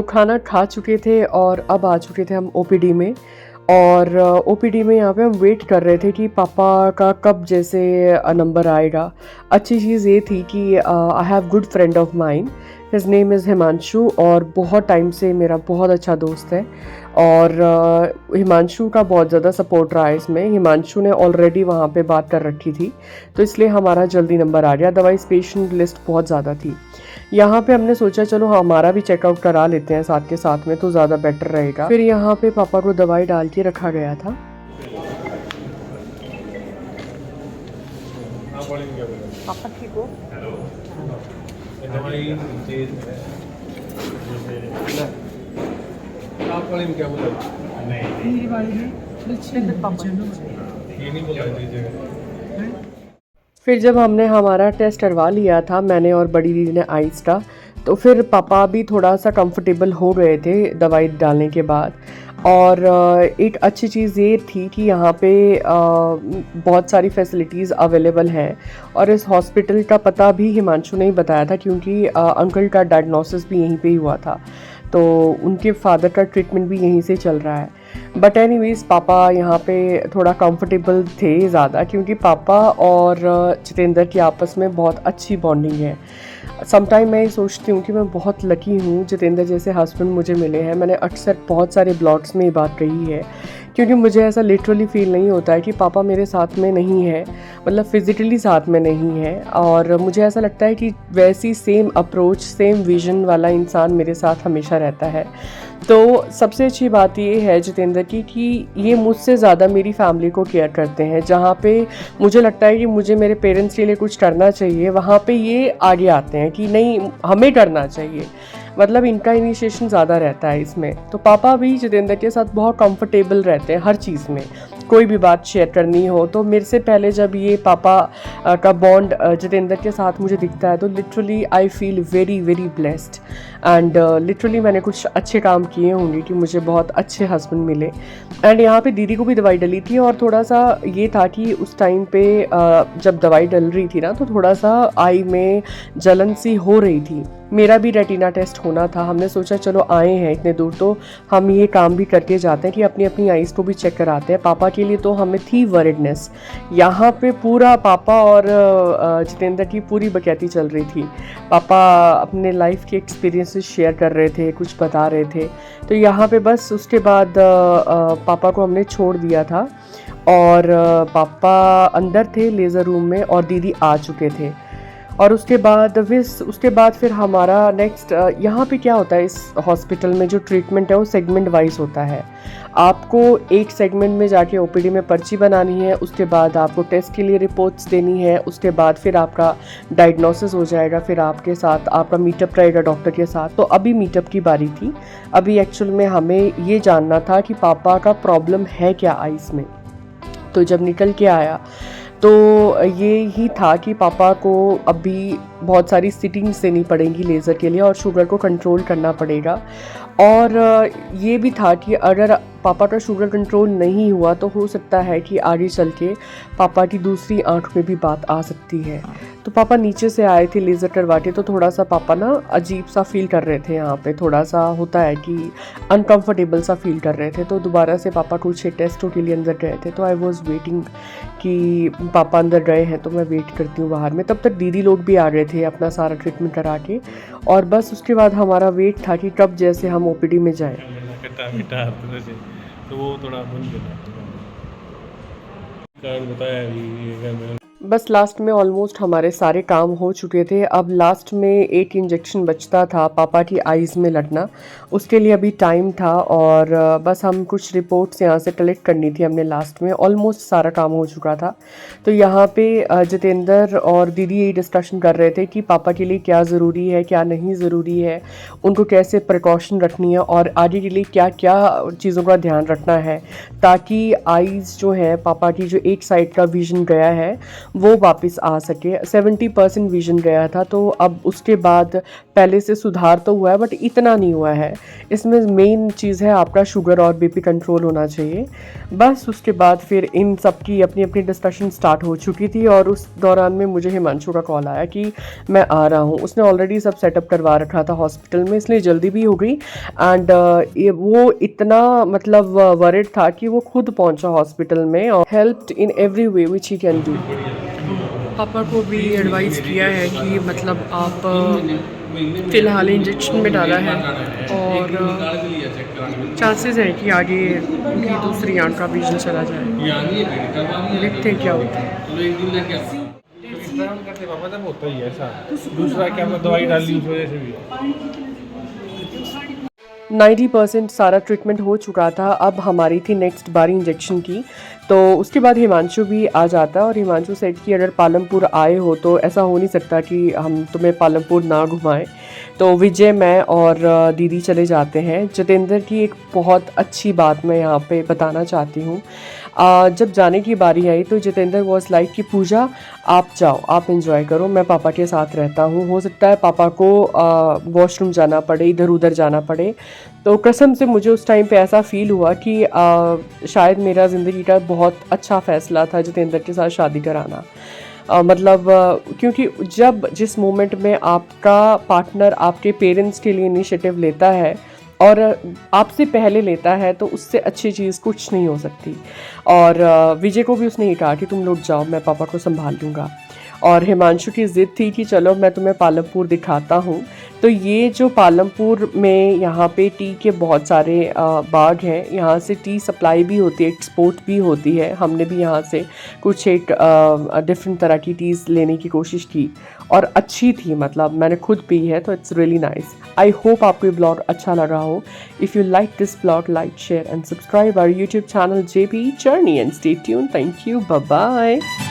खाना खा चुके थे और अब आ चुके थे हम ओपीडी में। और ओपीडी में यहाँ पे हम वेट कर रहे थे कि पापा का कब जैसे नंबर आएगा। अच्छी चीज़ ये थी कि I have good friend of mine, his name is Himanshu, और बहुत टाइम से मेरा बहुत अच्छा दोस्त है। और हिमांशु का बहुत ज़्यादा सपोर्ट रहा है इसमें। हिमांशु ने ऑलरेडी वहाँ पे बात कर रखी थी, तो इसलिए हमारा जल्दी नंबर आ गया। अदरवाइज़ पेशेंट लिस्ट बहुत ज़्यादा थी। यहाँ पे हमने सोचा चलो हमारा भी चेकआउट करा लेते हैं साथ के साथ में, तो ज़्यादा बेटर रहेगा। फिर यहाँ पे पापा को दवाई डाल के रखा गया था। पापा ठीक हो? फिर जब हमने हमारा टेस्ट करवा लिया था, मैंने और बड़ी दीदी ने आइस का, तो फिर पापा भी थोड़ा सा कंफर्टेबल हो गए थे दवाई डालने के बाद। और एक अच्छी चीज़ ये थी कि यहाँ पे बहुत सारी फैसिलिटीज़ अवेलेबल हैं। और इस हॉस्पिटल का पता भी हिमांशु ने ही बताया था, क्योंकि अंकल का डायग्नोसिस भी यहीं पे ही हुआ था, तो उनके फादर का ट्रीटमेंट भी यहीं से चल रहा है। बट एनीवेज़ पापा यहाँ पे थोड़ा कंफर्टेबल थे ज़्यादा, क्योंकि पापा और जितेंद्र की आपस में बहुत अच्छी बॉन्डिंग है। समटाइम मैं ये सोचती हूँ कि मैं बहुत लकी हूँ, जितेंद्र जैसे हस्बैंड मुझे मिले हैं। मैंने अक्सर बहुत सारे ब्लॉग्स में ये बात कही है, क्योंकि मुझे ऐसा लिटरली फील नहीं होता है कि पापा मेरे साथ में नहीं है, मतलब फिज़िकली साथ में नहीं है। और मुझे ऐसा लगता है कि वैसी सेम अप्रोच, सेम विजन वाला इंसान मेरे साथ हमेशा रहता है। तो सबसे अच्छी बात ये है जितेंद्र की कि ये मुझसे ज़्यादा मेरी फैमिली को केयर करते हैं। जहाँ पे मुझे लगता है कि मुझे मेरे पेरेंट्स के लिए कुछ करना चाहिए, वहाँ पे ये आगे आते हैं कि नहीं हमें करना चाहिए। मतलब इनका इनिशिएशन ज़्यादा रहता है इसमें। तो पापा भी जितेंद्र के साथ बहुत कंफर्टेबल रहते हैं हर चीज़ में। कोई भी बात शेयर करनी हो तो मेरे से पहले जब ये पापा का बॉन्ड जितेंद्र के साथ मुझे दिखता है, तो literally I feel very very blessed. And literally मैंने कुछ अच्छे काम किए होंगे कि मुझे बहुत अच्छे हस्बैंड मिले। एंड यहाँ पे दीदी को भी दवाई डली थी, और थोड़ा सा ये था कि उस टाइम पे जब दवाई डल रही थी ना, तो थोड़ा सा आई में जलन सी हो रही थी। मेरा भी रेटिना टेस्ट होना था। हमने सोचा चलो आए हैं इतने दूर, तो हम ये काम भी करके जाते हैं कि अपनी अपनी आइज़ को भी चेक कराते हैं। पापा के लिए तो हमें थी वरिडनेस। यहाँ पे पूरा पापा और जितेंद्र की पूरी बकैती चल रही थी। पापा अपने लाइफ के एक्सपीरियंसेस शेयर कर रहे थे, कुछ बता रहे थे। तो यहाँ पे बस उसके बाद पापा को हमने छोड़ दिया था, और पापा अंदर थे लेज़र रूम में, और दीदी आ चुके थे। और उसके बाद फिर हमारा नेक्स्ट यहाँ पे क्या होता है इस हॉस्पिटल में, जो ट्रीटमेंट है वो सेगमेंट वाइज होता है। आपको एक सेगमेंट में जाके ओपीडी में पर्ची बनानी है, उसके बाद आपको टेस्ट के लिए रिपोर्ट्स देनी है, उसके बाद फिर आपका डायग्नोसिस हो जाएगा, फिर आपके साथ आपका मीटअप रहेगा डॉक्टर के साथ। तो अभी मीटअप की बारी थी। अभी एक्चुअल में हमें ये जानना था कि पापा का प्रॉब्लम है क्या आइस में। तो जब निकल के आया तो ये ही था कि पापा को अभी बहुत सारी सिटिंग्स देनी पड़ेंगी लेज़र के लिए, और शुगर को कंट्रोल करना पड़ेगा। और ये भी था कि अगर पापा का शुगर कंट्रोल नहीं हुआ तो हो सकता है कि आगे चल के पापा की दूसरी आंख में भी बात आ सकती है। तो पापा नीचे से आए थे लेज़र करवा के, तो थोड़ा सा पापा ना अजीब सा फील कर रहे थे। यहाँ पे थोड़ा सा होता है कि अनकंफर्टेबल सा फील कर रहे थे। तो दोबारा से पापा कुछ टेस्टों के लिए अंदर गए थे। तो आई वॉज वेटिंग कि पापा अंदर गए हैं, तो मैं वेट करती हूँ बाहर में। तब तक दीदी लोग भी आ गए थे अपना सारा ट्रीटमेंट करा के, और बस उसके बाद हमारा वेट था कि कब जैसे हम ओपीडी में जाएं। तो वो थोड़ा बताया। बस लास्ट में ऑलमोस्ट हमारे सारे काम हो चुके थे। अब लास्ट में एक इंजेक्शन बचता था पापा की आइज़ में लगना, उसके लिए अभी टाइम था। और बस हम कुछ रिपोर्ट्स यहाँ से कलेक्ट करनी थी हमने लास्ट में। ऑलमोस्ट सारा काम हो चुका था। तो यहाँ पे जितेंद्र और दीदी यही डिस्कशन कर रहे थे कि पापा के लिए क्या ज़रूरी है, क्या नहीं ज़रूरी है, उनको कैसे प्रिकॉशन रखनी है, और आगे के लिए क्या क्या चीज़ों का ध्यान रखना है, ताकि आइज़ जो है पापा की, जो एक साइड का विजन गया है वो वापस आ सके। 70% विज़न गया था, तो अब उसके बाद पहले से सुधार तो हुआ है बट इतना नहीं हुआ है। इसमें मेन चीज़ है आपका शुगर और बीपी कंट्रोल होना चाहिए। बस उसके बाद फिर इन सब की अपनी अपनी डिस्कशन स्टार्ट हो चुकी थी और उस दौरान में मुझे हिमांशु का कॉल आया कि मैं आ रहा हूँ। उसने ऑलरेडी सब सेटअप करवा रखा था हॉस्पिटल में, इसलिए जल्दी भी हो गई। एंड वो इतना मतलब वरिड था कि वो खुद पहुंचा हॉस्पिटल में और helped in every way which he can do. पापा को भी एडवाइस किया है कि मतलब आप फ़िलहाल इंजेक्शन में डाला है और चांसेस हैं कि आगे उनकी दूसरी आंख का विजन चला जाए। देखते हैं क्या होता है। पापा तब होता ही है ऐसा। दूसरा क्या दवाई डाली उस वजह से भी 90% सारा ट्रीटमेंट हो चुका था। अब हमारी थी नेक्स्ट बारी इंजेक्शन की, तो उसके बाद हिमांशु भी आ जाता और हिमांशु सेट कि अगर पालमपुर आए हो तो ऐसा हो नहीं सकता कि हम तुम्हें पालमपुर ना घुमाएं। तो विजय, मैं और दीदी चले जाते हैं। जितेंद्र की एक बहुत अच्छी बात मैं यहाँ पे बताना चाहती हूँ। जब जाने की बारी आई तो जितेंद्र वॉज लाइक कि पूजा आप जाओ, आप एंजॉय करो, मैं पापा के साथ रहता हूँ। हो सकता है पापा को वॉशरूम जाना पड़े, इधर उधर जाना पड़े। तो कसम से मुझे उस टाइम पे ऐसा फील हुआ कि शायद मेरा ज़िंदगी का बहुत अच्छा फ़ैसला था जितेंद्र के साथ शादी कराना। क्योंकि जब जिस मोमेंट में आपका पार्टनर आपके पेरेंट्स के लिए इनिशिएटिव लेता है और आपसे पहले लेता है, तो उससे अच्छी चीज़ कुछ नहीं हो सकती। और विजय को भी उसने ये कहा कि तुम लोग जाओ, मैं पापा को संभाल लूँगा। और हिमांशु की ज़िद थी कि चलो मैं तुम्हें पालमपुर दिखाता हूँ। तो ये जो पालमपुर में यहाँ पे टी के बहुत सारे बाग हैं, यहाँ से टी सप्लाई भी होती है, एक्सपोर्ट भी होती है। हमने भी यहाँ से कुछ एक डिफरेंट तरह की टीज़ लेने की कोशिश की और अच्छी थी, मतलब मैंने खुद पी है, तो it's really nice. I hope आपको ये ब्लॉग अच्छा लगा हो। If you like this blog, like, share and subscribe our YouTube channel JP Journey and stay tuned. Thank you. Bye bye.